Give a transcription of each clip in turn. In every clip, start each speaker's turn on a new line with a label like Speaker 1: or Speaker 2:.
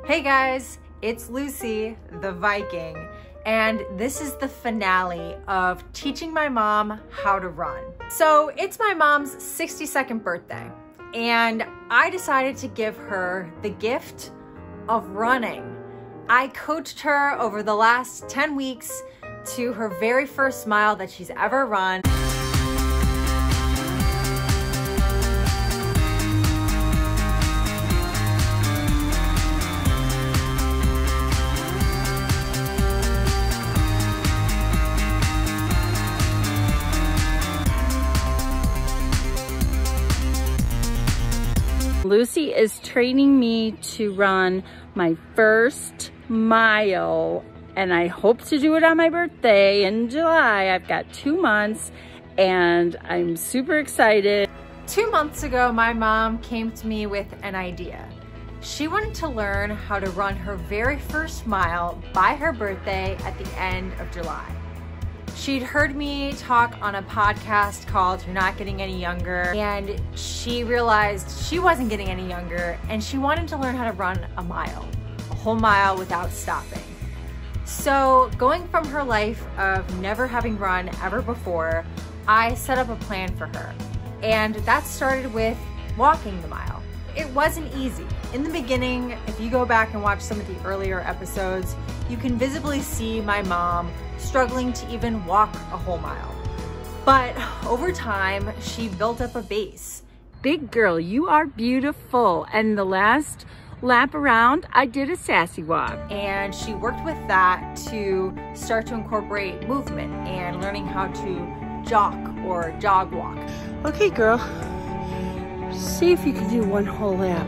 Speaker 1: Hey guys, it's Lucie, the Viking, and this is the finale of teaching my mom how to run. So it's my mom's 62nd birthday, and I decided to give her the gift of running. I coached her over the last 10 weeks to her very first mile that she's ever run.
Speaker 2: Lucie is training me to run my first mile, and I hope to do it on my birthday in July. I've got 2 months and I'm super excited.
Speaker 1: 2 months ago, my mom came to me with an idea. She wanted to learn how to run her very first mile by her birthday at the end of July. She'd heard me talk on a podcast called You're Not Getting Any Younger, and she realized she wasn't getting any younger, and she wanted to learn how to run a whole mile without stopping. So going from her life of never having run ever before, I set up a plan for her. And that started with walking the mile. It wasn't easy. In the beginning, if you go back and watch some of the earlier episodes, you can visibly see my mom struggling to even walk a whole mile. But over time, she built up a base.
Speaker 2: Big girl, you are beautiful. And the last lap around, I did a sassy walk.
Speaker 1: And she worked with that to start to incorporate movement and learning how to jock or jog walk.
Speaker 3: Okay, girl, see if you can do one whole lap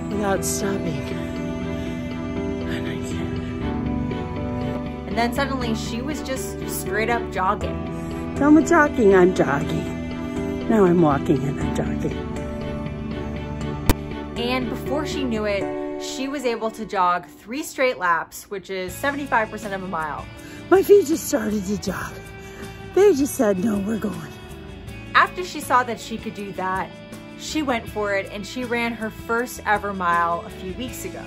Speaker 3: without stopping. And I can.
Speaker 1: And then suddenly she was just straight up jogging.
Speaker 3: Done with jogging, I'm jogging. Now I'm walking and I'm jogging.
Speaker 1: And before she knew it, she was able to jog 3 straight laps, which is 75% of a mile.
Speaker 3: My feet just started to jog. They just said, no, we're going.
Speaker 1: After she saw that she could do that, she went for it and she ran her first ever mile a few weeks ago.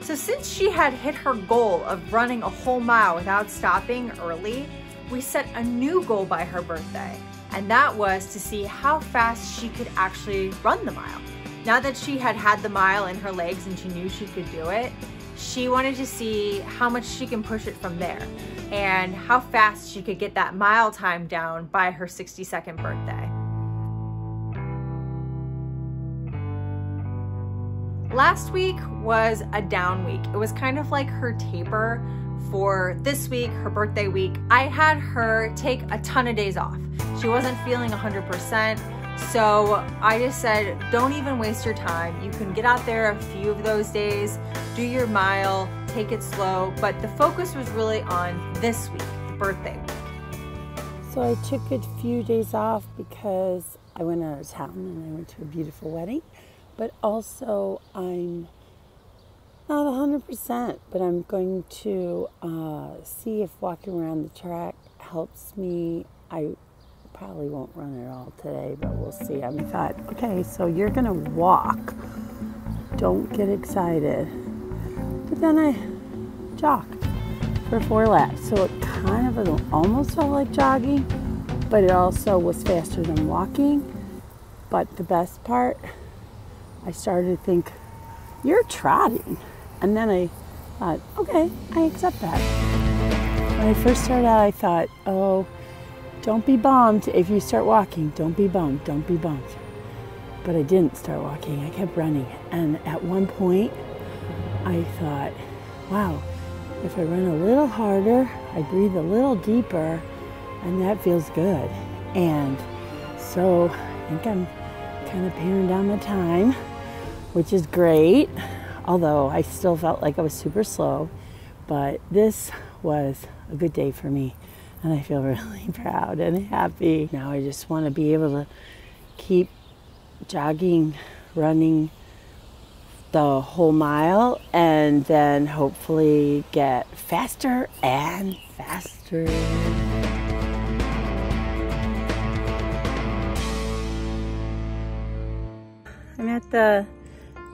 Speaker 1: So since she had hit her goal of running a whole mile without stopping early, we set a new goal by her birthday, and that was to see how fast she could actually run the mile. Now that she had had the mile in her legs and she knew she could do it, she wanted to see how much she can push it from there and how fast she could get that mile time down by her 62nd birthday. Last week was a down week. It was kind of like her taper for this week, her birthday week. I had her take a ton of days off. She wasn't feeling 100%. So I just said, don't even waste your time. You can get out there a few of those days, do your mile, take it slow, but the focus was really on this week, the birthday week.
Speaker 3: So I took a few days off because I went out of town and I went to a beautiful wedding, but also I'm not 100%, but I'm going to see if walking around the track helps me. I probably won't run it all today, but we'll see. I thought, okay, so you're gonna walk. Don't get excited. But then I jogged for 4 laps. So it kind of almost felt like jogging, but it also was faster than walking. But the best part, I started to think, you're trotting. And then I thought, okay, I accept that. When I first started out, I thought, oh, don't be bummed if you start walking. Don't be bummed. Don't be bummed. But I didn't start walking. I kept running. And at one point, I thought, wow, if I run a little harder, I breathe a little deeper, and that feels good. And so I think I'm kind of paring down the time, which is great. Although I still felt like I was super slow. But this was a good day for me. And I feel really proud and happy. Now I just want to be able to keep jogging, running the whole mile, and then hopefully get faster and faster.
Speaker 2: I'm at the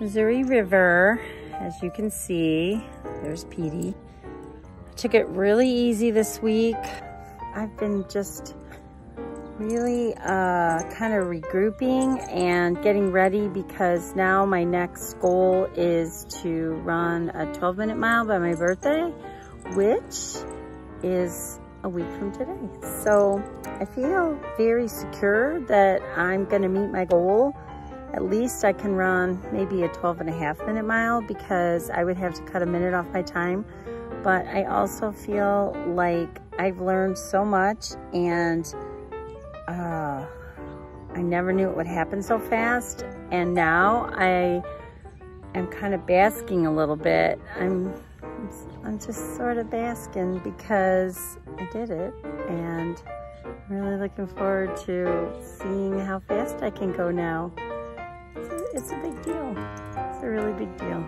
Speaker 2: Missouri River, as you can see. There's Petey. I took it really easy this week. I've been just really kind of regrouping and getting ready because now my next goal is to run a 12-minute mile by my birthday, which is a week from today. So I feel very secure that I'm gonna meet my goal. At least I can run maybe a 12.5-minute mile because I would have to cut a minute off my time. But I also feel like I've learned so much, and I never knew it would happen so fast. And now I am kind of basking a little bit. I'm just sort of basking because I did it, and I'm really looking forward to seeing how fast I can go now. It's a big deal. It's a really big deal.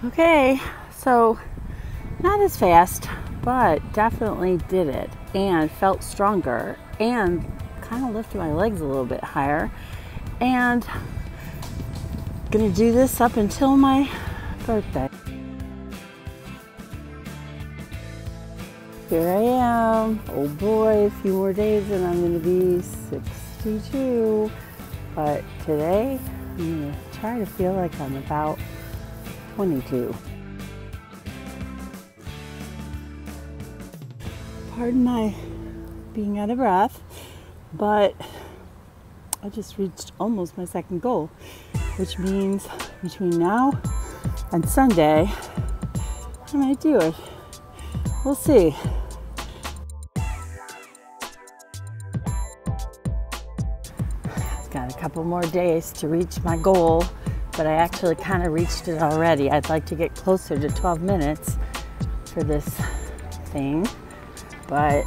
Speaker 2: Okay, so not as fast, but definitely did it and felt stronger and kind of lifted my legs a little bit higher, and gonna do this up until my birthday. Here I am. Oh boy, a few more days and I'm gonna be 62. But today, I'm gonna try to feel like I'm about 22. Pardon my being out of breath, but I just reached almost my second goal, which means between now and Sunday, I might do it. We'll see. I've got a couple more days to reach my goal, but I actually kind of reached it already. I'd like to get closer to 12 minutes for this thing, but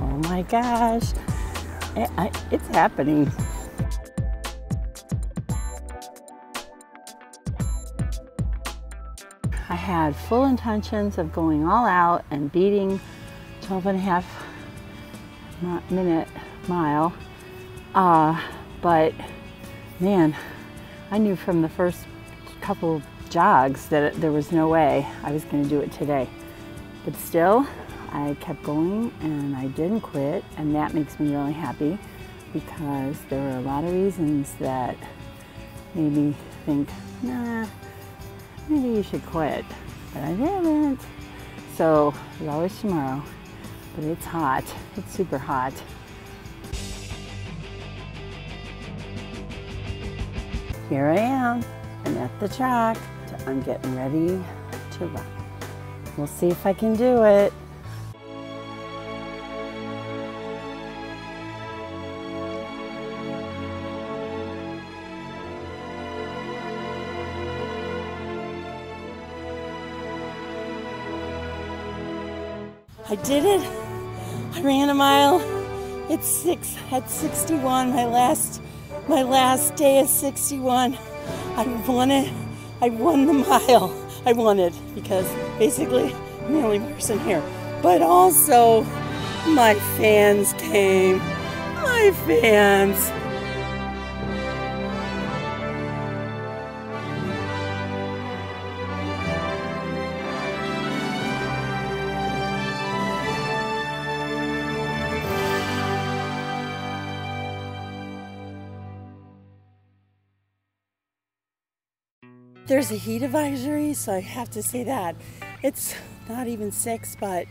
Speaker 2: oh my gosh, it's happening. I had full intentions of going all out and beating 12.5-minute mile, but man, I knew from the first couple jogs that there was no way I was going to do it today. But still, I kept going and I didn't quit, and that makes me really happy because there were a lot of reasons that made me think, nah, maybe you should quit, but I didn't. So there's always tomorrow, but it's hot. It's super hot. Here I am. I'm at the track. I'm getting ready to run. We'll see if I can do it. I did it. I ran a mile. It's at 61. My last day is 61. I won it. I won the mile. I won it because basically I'm the only person here. But also my fans came. My fans. There's a heat advisory, so I have to say that. It's not even 6, but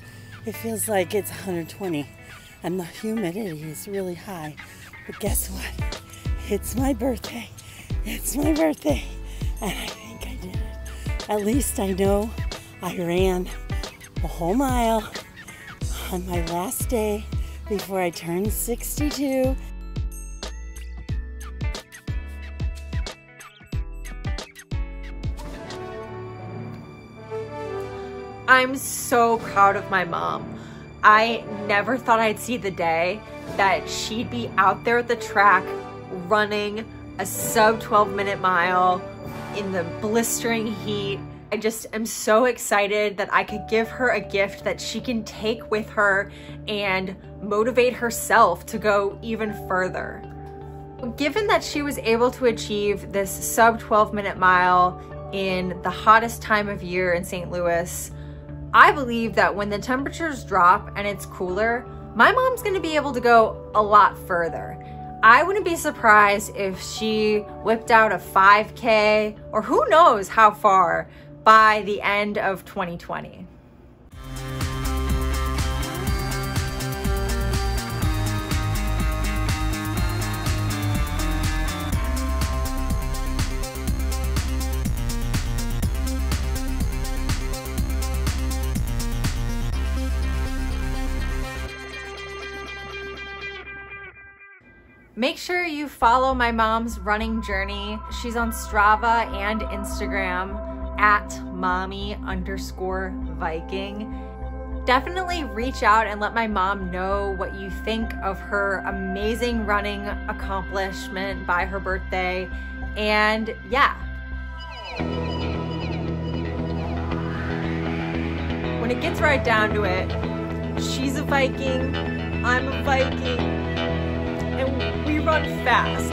Speaker 2: it feels like it's 120. And the humidity is really high. But guess what? It's my birthday. It's my birthday. And I think I did it. At least I know I ran a whole mile on my last day before I turned 62.
Speaker 1: I'm so proud of my mom. I never thought I'd see the day that she'd be out there at the track running a sub 12-minute mile in the blistering heat, I just am so excited that I could give her a gift that she can take with her and motivate herself to go even further. Given that she was able to achieve this sub 12-minute mile in the hottest time of year in St. Louis, I believe that when the temperatures drop and it's cooler, my mom's gonna be able to go a lot further. I wouldn't be surprised if she whipped out a 5K or who knows how far by the end of 2020. Make sure you follow my mom's running journey. She's on Strava and Instagram at mommy_Viking. Definitely reach out and let my mom know what you think of her amazing running accomplishment by her birthday. And yeah. When it gets right down to it, she's a Viking, I'm a Viking, and we run fast.